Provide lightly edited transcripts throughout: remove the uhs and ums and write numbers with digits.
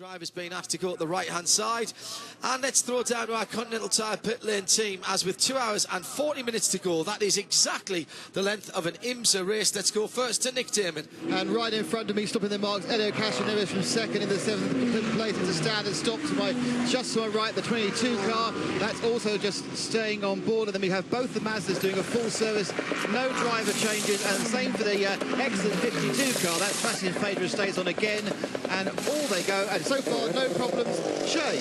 Driver's been asked to go at the right-hand side. And let's throw down to our Continental Tire pit lane team, as with 2 hours and 40 minutes to go. That is exactly the length of an IMSA race. Let's go first to Nick Damon. And right in front of me, stopping the marks, Elio Castroneves from second in the 7th place. It's a standard stop to my, just to my right, the 22 car. That's also just staying on board. And then we have both the Mazdas doing a full service, no driver changes. And same for the excellent 52 car. That's Sebastian Fedra stays on again. And all they go. And so far, no problems. Shay.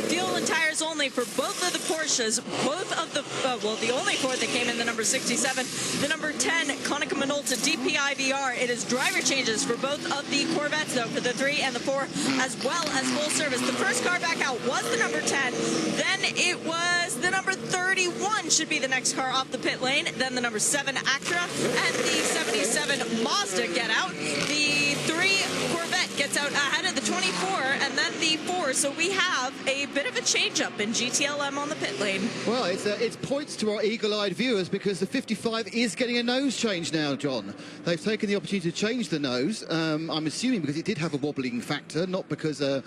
Fuel and tires only for both of the Porsches. Both of the, well, the only Ford that came in, the number 67, the number 10, Konica Minolta DPI VR. It is driver changes for both of the Corvettes, though, for the 3 and the 4, as well as full service. The first car back out was the number 10. Then it was the number 31 should be the next car off the pit lane. Then the number 7 Acura and the 77 Mazda get out. The 3 Corvette gets out ahead of the 24 and then the 4. So we have a bit of a change-up in GTLM on the pit lane. Well, it's points to our eagle-eyed viewers because the 55 is getting a nose change now, John. They've taken the opportunity to change the nose. I'm assuming because it did have a wobbling factor, not because of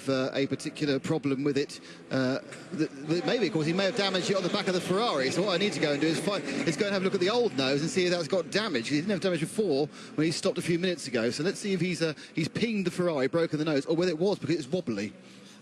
a particular problem with it. Maybe because he may have damaged it on the back of the Ferrari. So what I need to go and do is go and have a look at the old nose and see if that's got damage. He didn't have damage before when he stopped a few minutes ago. So let's see if he's pinged the Ferrari, broken the nose, or whether it was because it's wobbly.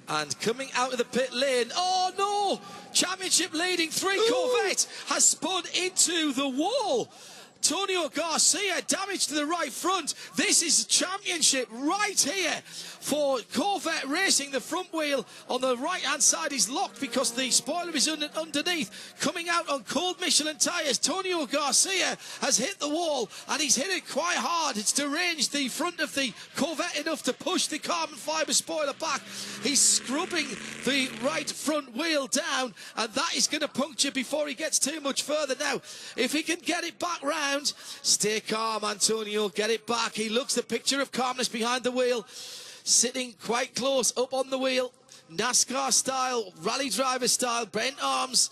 And coming out of the pit lane, oh no! Championship leading 3 Corvette has spun into the wall. Antonio Garcia, damage to the right front. This is championship right here for Corvette Racing. The front wheel on the right-hand side is locked because the spoiler is underneath. Coming out on cold Michelin tyres, Antonio Garcia has hit the wall, and he's hit it quite hard. It's deranged the front of the Corvette enough to push the carbon fibre spoiler back. He's scrubbing the right front wheel down, and that is going to puncture before he gets too much further. Now, if he can get it back round, stay calm, Antonio, get it back. He looks the picture of calmness behind the wheel, sitting quite close up on the wheel, NASCAR style, rally driver style, bent arms,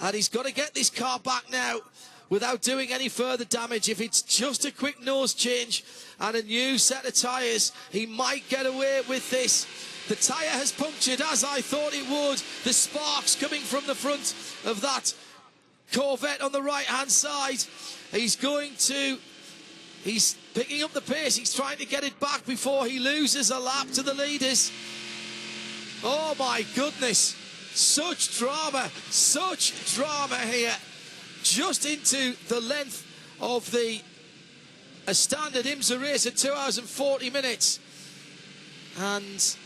and he's got to get this car back now without doing any further damage. If it's just a quick nose change and a new set of tyres, he might get away with this. The tyre has punctured as I thought it would. The sparks coming from the front of that Corvette on the right-hand side. He's picking up the pace. He's trying to get it back before he loses a lap to the leaders. Oh my goodness. Such drama here. Just into the length of a standard IMSA race at 2 hours and 40 minutes. And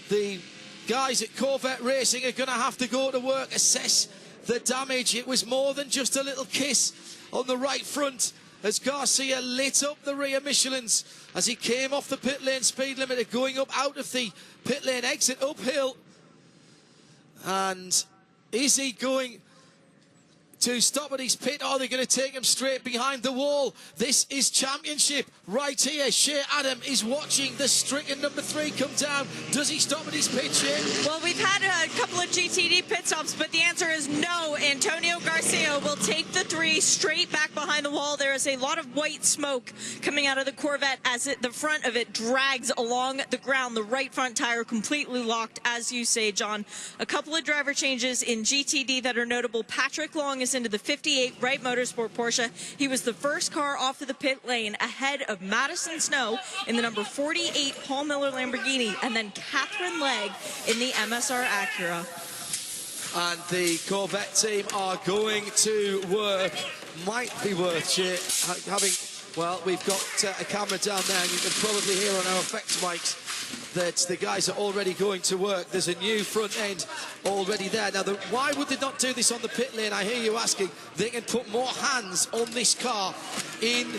the guys at Corvette Racing are going to have to go to work, assess the damage. It was more than just a little kiss on the right front as Garcia lit up the rear Michelins as he came off the pit lane speed limiter, going up out of the pit lane exit uphill. And is he going to stop at his pit, or are they going to take him straight behind the wall? This is championship right here. Shea Adam is watching the stricken number 3 come down. Does he stop at his pit, Shea? Well, we've had a couple of GTD pit stops, but the answer is no. Antonio Garcia will take the 3 straight back behind the wall. There is a lot of white smoke coming out of the Corvette as the front of it drags along the ground. The right front tire completely locked, as you say, John. A couple of driver changes in GTD that are notable. Patrick Long is into the 58 Wright Motorsport Porsche. He was the first car off of the pit lane ahead of Madison Snow in the number 48 Paul Miller Lamborghini, and then Catherine Legg in the MSR Acura. And the Corvette team are going to work. Might be worth having, well, we've got a camera down there, and you can probably hear on our effects mics that the guys are already going to work. There's a new front end already there. Now, why would they not do this on the pit lane? I hear you asking. They can put more hands on this car in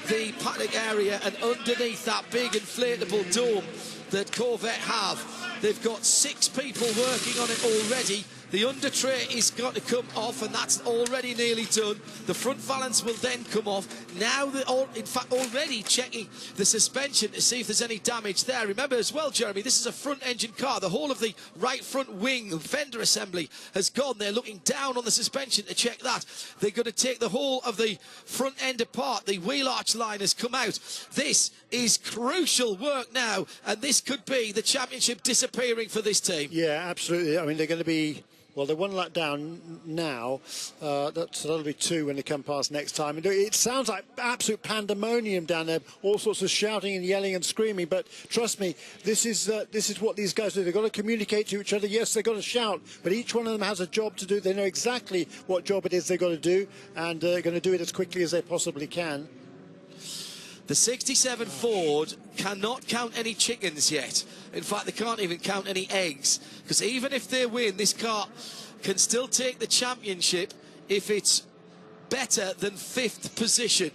the paddock area and underneath that big inflatable dome that Corvette have. They've got 6 people working on it already. The under tray is got to come off, and that's already nearly done. The front valance will then come off. Now they're in fact already checking the suspension to see if there's any damage there. Remember as well, Jeremy, this is a front engine car. The whole of the right front wing fender assembly has gone. They're looking down on the suspension to check that. They're going to take the whole of the front end apart. The wheel arch line has come out. This is crucial work now, and this could be the championship disappearing for this team. Yeah, absolutely. I mean, they're going to be, well, they're one lap down now. That'll be 2 when they come past next time. And it sounds like absolute pandemonium down there, all sorts of shouting and yelling and screaming. But trust me, this is what these guys do. They've got to communicate to each other. Yes, they've got to shout, but each one of them has a job to do. They know exactly what job it is they've got to do, and they're going to do it as quickly as they possibly can. The 67 Ford cannot count any chickens yet. In fact, they can't even count any eggs. Because even if they win, this car can still take the championship if it's better than 5th position.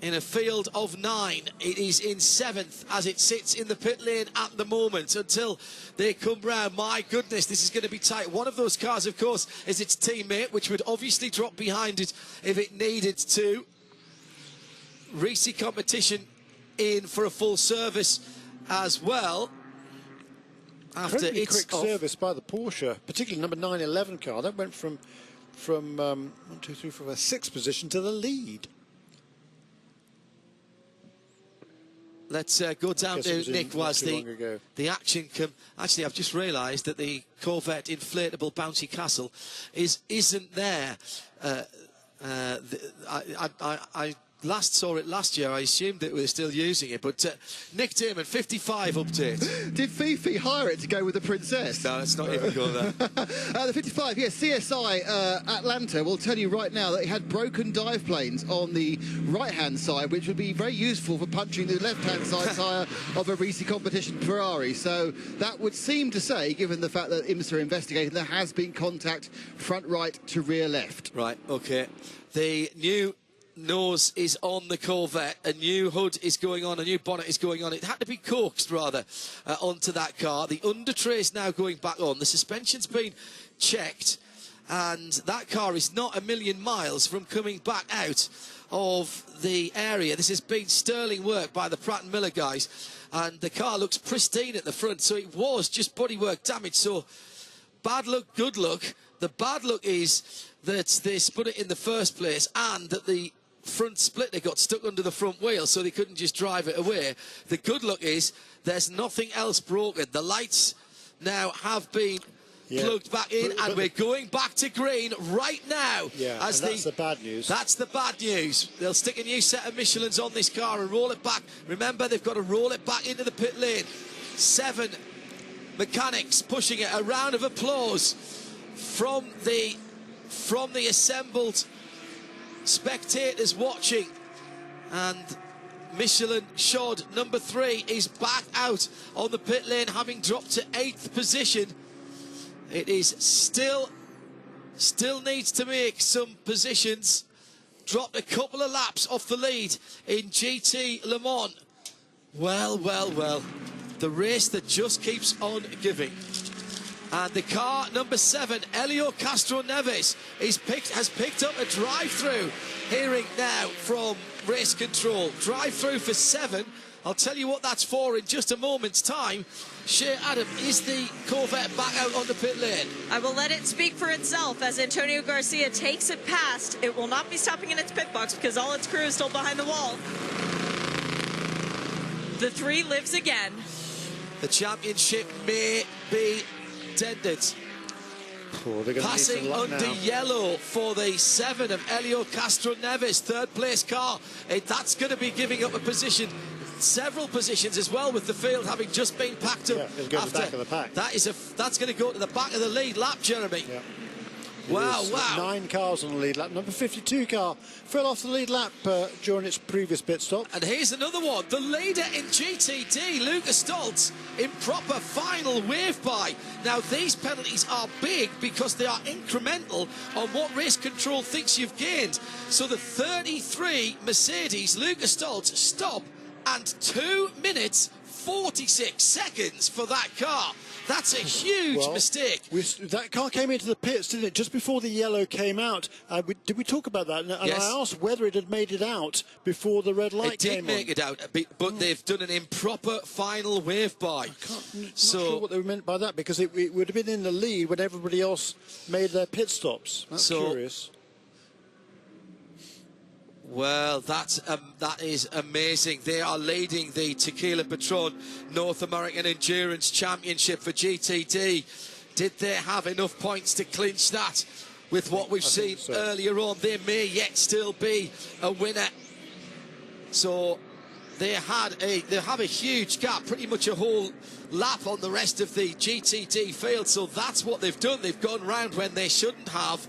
In a field of 9, it is in 7th as it sits in the pit lane at the moment until they come round. My goodness, this is going to be tight. One of those cars, of course, is its teammate, which would obviously drop behind it if it needed to. Risi Competition in for a full service as well. After its quick service by the Porsche, particularly number 911 car. That went from 1, 2, 3, 4, 5, 6th position to the lead. Let's go down to Nick was the action come. Actually, I've just realised that the Corvette inflatable bouncy castle isn't there. I last saw it last year. I assumed that we were still using it, but Nick Damon, 55 update. Did Fifi hire it to go with the princess? No, let's not even go there. The 55, yes, CSI Atlanta will tell you right now that it had broken dive planes on the right-hand side, which would be very useful for punching the left-hand side tyre of a Risi Competition Ferrari. So that would seem to say, given the fact that IMSA are investigating, there has been contact front right to rear left. Right, okay. The new nose is on the Corvette, a new hood is going on, a new bonnet is going on. It had to be coaxed rather onto that car. The under tray is now going back on. The suspension's been checked, and that car is not a million miles from coming back out of the area. This has been sterling work by the Pratt & Miller guys, and the car looks pristine at the front, so it was just bodywork damage. So bad luck, good luck. The bad luck is that they spun it in the first place, and that the front splitter got stuck under the front wheel, so they couldn't just drive it away. The good luck is there's nothing else broken. The lights now have been plugged back in, and we're going back to green right now. Yeah, as that's the bad news. That's the bad news. They'll stick a new set of Michelins on this car and roll it back. Remember, they've got to roll it back into the pit lane. 7 mechanics pushing it. A round of applause from the assembled spectators watching. And Michelin Shod number 3 is back out on the pit lane, having dropped to 8th position. It is still needs to make some positions. Dropped a couple of laps off the lead in GT Le Mans. Well, well, well. The race that just keeps on giving. And the car number 7, Helio Castroneves, has picked up a drive-through. Hearing now from race control. Drive-through for 7. I'll tell you what that's for in just a moment's time. Shea Adam, is the Corvette back out on the pit lane? I will let it speak for itself as Antonio Garcia takes it past. It will not be stopping in its pit box because all its crew is still behind the wall. The 3 lives again. The championship may be dented. Oh, passing under now. yellow for the 7 of Helio Castroneves, 3rd place car. That's going to be giving up a position, several positions as well, with the field having just been packed up. Yeah, it'll go to the back of the pack. That's going to go to the back of the lead lap, Jeremy. Yeah. Wow. 9 cars on the lead lap. Number 52 car fell off the lead lap during its previous pit stop. And here's another one. The leader in GTD, Lucas Stoltz, improper final wave by. Now, these penalties are big because they are incremental on what race control thinks you've gained. So the 33 Mercedes, Lucas Stoltz, stop, and 2 minutes 46 seconds for that car. That's a huge mistake. That car came into the pits, didn't it, just before the yellow came out? Did we talk about that? And yes. I asked whether it had made it out before the red light came on. It did make it out, but they've done an improper final wave by. Not sure what they meant by that, because it would have been in the lead when everybody else made their pit stops. That's curious. Well, that is amazing. They are leading the Tequila Patron North American Endurance Championship for GTD. Did they have enough points to clinch that? With what we've seen earlier on, they may yet still be a winner. So they have a huge gap, pretty much a whole lap on the rest of the GTD field. So that's what they've done. They've gone round when they shouldn't have,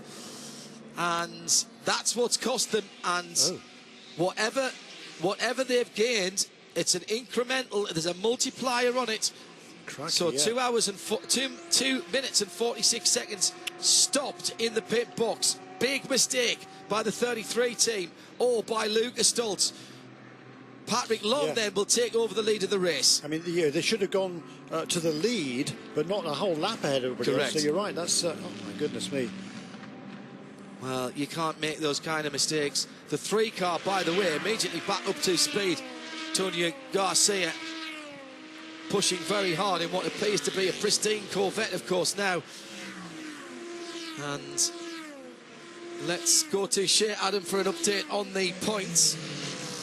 and that's what's cost them. And whatever they've gained, it's an incremental. There's a multiplier on it. Crikey, so yeah. 2 minutes and 46 seconds stopped in the pit box. Big mistake by the 33 team or by Lucas Stoltz. Patrick Long then will take over the lead of the race. I mean, they should have gone to the lead, but not a whole lap ahead of everybody else. So you're right. That's oh my goodness me. Well, you can't make those kind of mistakes. The 3 car, by the way, immediately back up to speed. Antonio Garcia pushing very hard in what appears to be a pristine Corvette, of course, now. And let's go to Shea Adam for an update on the points.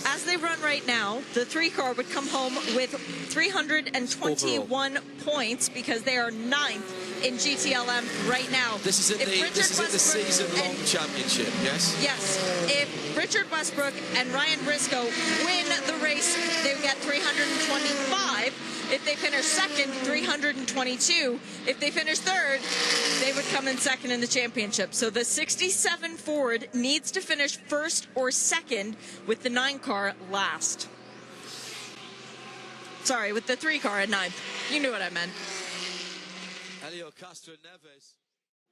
As they run right now, the 3 car would come home with 321 points because they are 9th in GTLM right now. This is in the season-long championship, yes? Yes. If Richard Westbrook and Ryan Briscoe win the race, they would get 325. If they finish second, 322. If they finish third, they would come in second in the championship. So the 67 Ford needs to finish first or second with the 9 car last. Sorry, with the 3 car at 9th. You knew what I meant. Helio Castro Neves.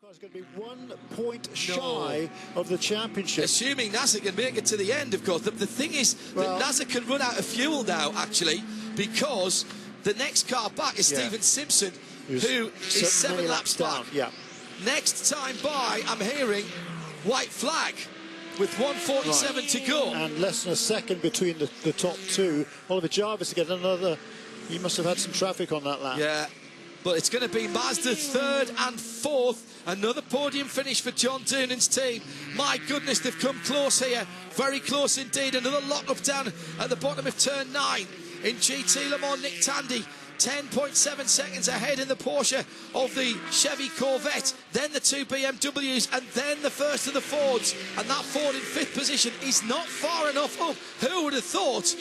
It's going to be 1 point shy of the championship. Assuming NASA can make it to the end, of course. The thing is that NASA can run out of fuel now, actually, because the next car back is Steven Simpson, who is 7 laps down. Yeah. Next time by, I'm hearing, white flag with 1:47 to go. And less than a second between the top 2. Oliver Jarvis to get another. He must have had some traffic on that lap. Yeah, but it's going to be Mazda 3rd and 4th. Another podium finish for John Doonan's team. My goodness, they've come close here. Very close indeed. Another lock-up down at the bottom of turn 9. In GT Le Mans, Nick Tandy, 10.7 seconds ahead in the Porsche of the Chevy Corvette, then the 2 BMWs, and then the first of the Fords. And that Ford in 5th position is not far enough up. Who would have thought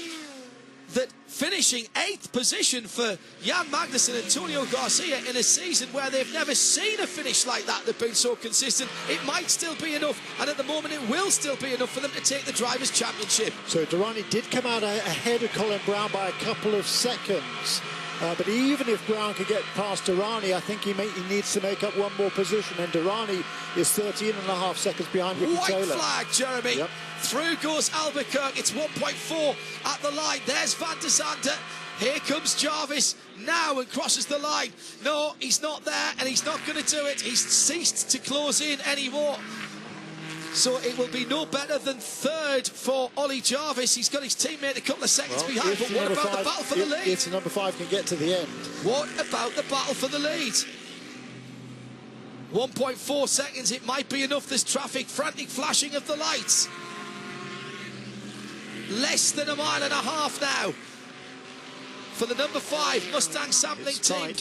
that finishing 8th position for Jan Magnussen and Antonio Garcia in a season where they've never seen a finish like that, they've been so consistent, it might still be enough, and at the moment it will still be enough for them to take the Drivers' Championship. So Durrani did come out ahead of Colin Brown by a couple of seconds. But even if Brown could get past Durrani, I think he needs to make up 1 more position. And Durrani is 13.5 seconds behind Ricky Taylor. White flag, Jeremy. Yep. Through goes Albuquerque. It's 1.4 at the line. There's Van der Zande. Here comes Jarvis now and crosses the line. No, he's not there, and he's not going to do it. He's ceased to close in anymore. So it will be no better than 3rd for Ollie Jarvis. He's got his teammate a couple of seconds behind. But what about the battle for the lead? If the number 5 can get to the end. What about the battle for the lead? 1.4 seconds, it might be enough. There's traffic, frantic flashing of the lights. Less than 1.5 miles now for the number 5 Mustang sampling team.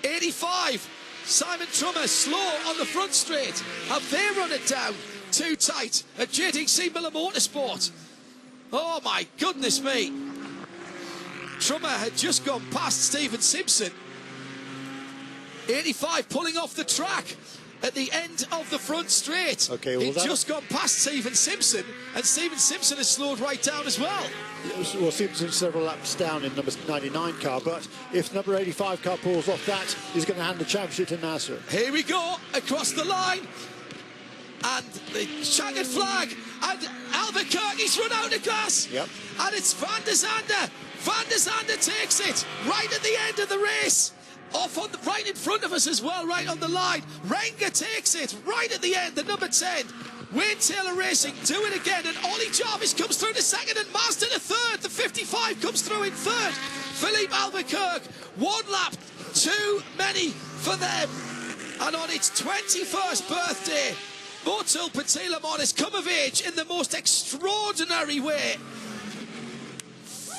85. Simon Trummer slow on the front straight. Have they run it down too tight at JDC Miller Motorsport? Oh my goodness me. Trummer had just gone past Steven Simpson. 85 pulling off the track at the end of the front straight. Okay, well, He'd just gone past Steven Simpson, and Steven Simpson has slowed right down as well. Well, Simpson's several laps down in number 99 car, but if number 85 car pulls off that, he's going to hand the championship to Nasser. Here we go, across the line, and the checkered flag, and Albuquerque's run out of gas. Yep. And it's Van der Zande. Van der Zande takes it right at the end of the race. Off on the right in front of us as well, right on the line. Renger takes it right at the end, the number 10. Wayne Taylor Racing do it again, and Ollie Jarvis comes through to 2nd, and Mazda to 3rd. The 55 comes through in 3rd. Philippe Albuquerque, 1 lap too many for them. And on its 21st birthday, Motul Patilamon has come of age in the most extraordinary way.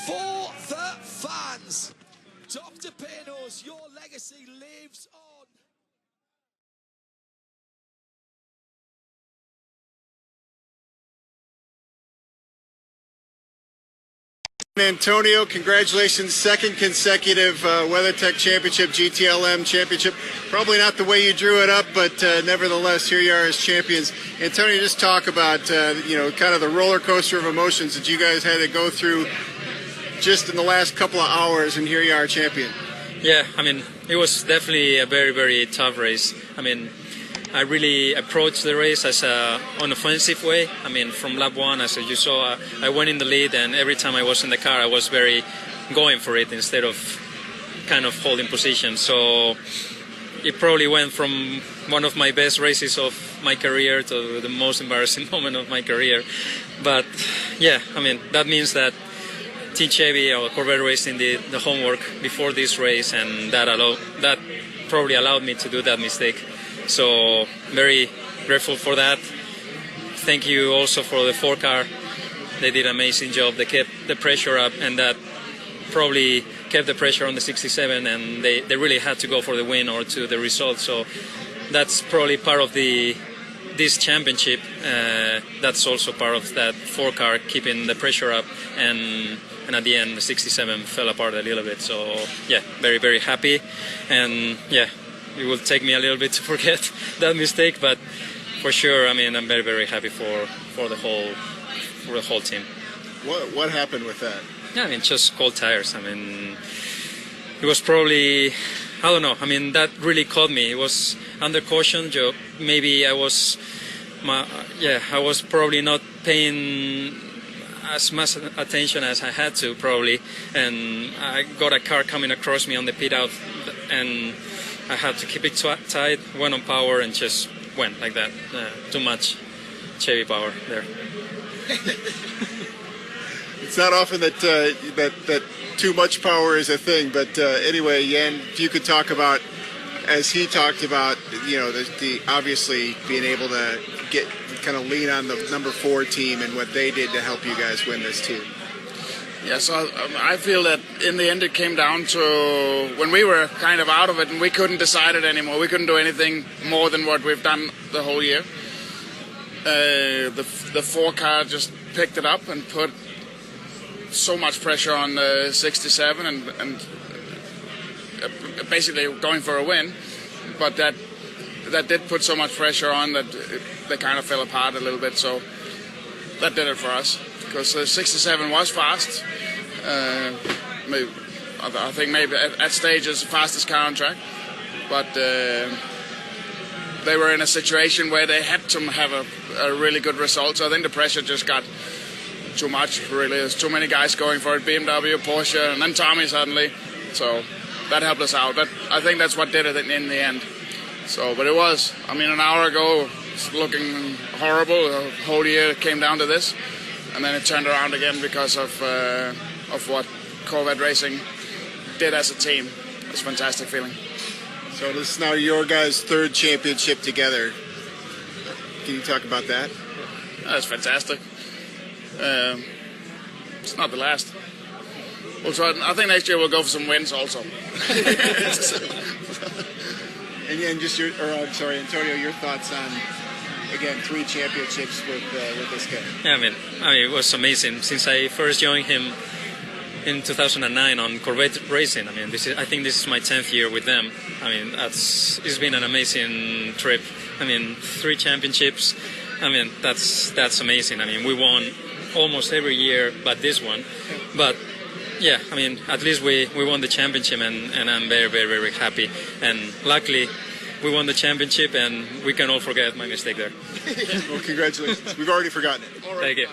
For the fans, Dr. Panos, your legacy lives on. Antonio, congratulations, second consecutive WeatherTech Championship, GTLM Championship. Probably not the way you drew it up, but nevertheless, here you are as champions. Antonio, just talk about, kind of the roller coaster of emotions that you guys had to go through just in the last couple of hours, and here you are, champion. Yeah, I mean, it was definitely a very, very tough race. I mean, I really approached the race as an offensive way. I mean, from lap one, as you saw, I went in the lead, and every time I was in the car, I was very going for it instead of kind of holding position. So it probably went from one of my best races of my career to the most embarrassing moment of my career. But yeah, I mean, that means that Team Chevy or Corvette Racing did the homework before this race, and that probably allowed me to do that mistake. So very grateful for that. Thank you also for the 4-car. They did an amazing job. They kept the pressure up, and that probably kept the pressure on the 67, and they really had to go for the win or to the result. So that's probably part of this championship. That's also part of that 4-car keeping the pressure up, and at the end the 67 fell apart a little bit. So yeah, very, very happy, and yeah, it will take me a little bit to forget that mistake, but for sure, I mean, I'm very, very happy for the whole team. What happened with that? Yeah, I mean, just cold tires. I mean, it was probably, I don't know. I mean, that really caught me. It was under caution. Maybe I was probably not paying as much attention as I had to, probably, and I got a car coming across me on the pit out, and I had to keep it tight, went on power, and just went like that. Too much Chevy power there. It's not often that too much power is a thing, but anyway, Jan, if you could talk about, as he talked about, the obviously being able to kind of lean on the number 4 team and what they did to help you guys win this team. Yeah, so I feel that in the end it came down to when we were kind of out of it and we couldn't decide it anymore. We couldn't do anything more than what we've done the whole year. The 4-car just picked it up and put so much pressure on the 67 and basically going for a win. But that did put so much pressure on that they kind of fell apart a little bit. So that did it for us. Because the 67 was fast. I think maybe at stages the fastest car on track. But they were in a situation where they had to have a really good result. So I think the pressure just got too much, really. There's too many guys going for it, BMW, Porsche, and then Tommy suddenly. So that helped us out. I think that's what did it in the end. So, but it was, I mean, an hour ago, it's looking horrible. The whole year came down to this. And then it turned around again because of what Corvette Racing did as a team. It's a fantastic feeling. So this is now your guys' 3rd championship together. Can you talk about that? That's fantastic. It's not the last. We'll try, I think next year we'll go for some wins also. And just Antonio, your thoughts on, again, 3 championships with this guy. Yeah, I mean, it was amazing. Since I first joined him in 2009 on Corvette Racing, I mean, I think this is my 10th year with them. I mean, it's been an amazing trip. I mean, 3 championships. I mean, that's amazing. I mean, we won almost every year, but this one. But yeah, I mean, at least we won the championship, and I'm very, very, very happy. And luckily, we won the championship, and we can all forget my mistake there. Well, congratulations. We've already forgotten it. Thank you.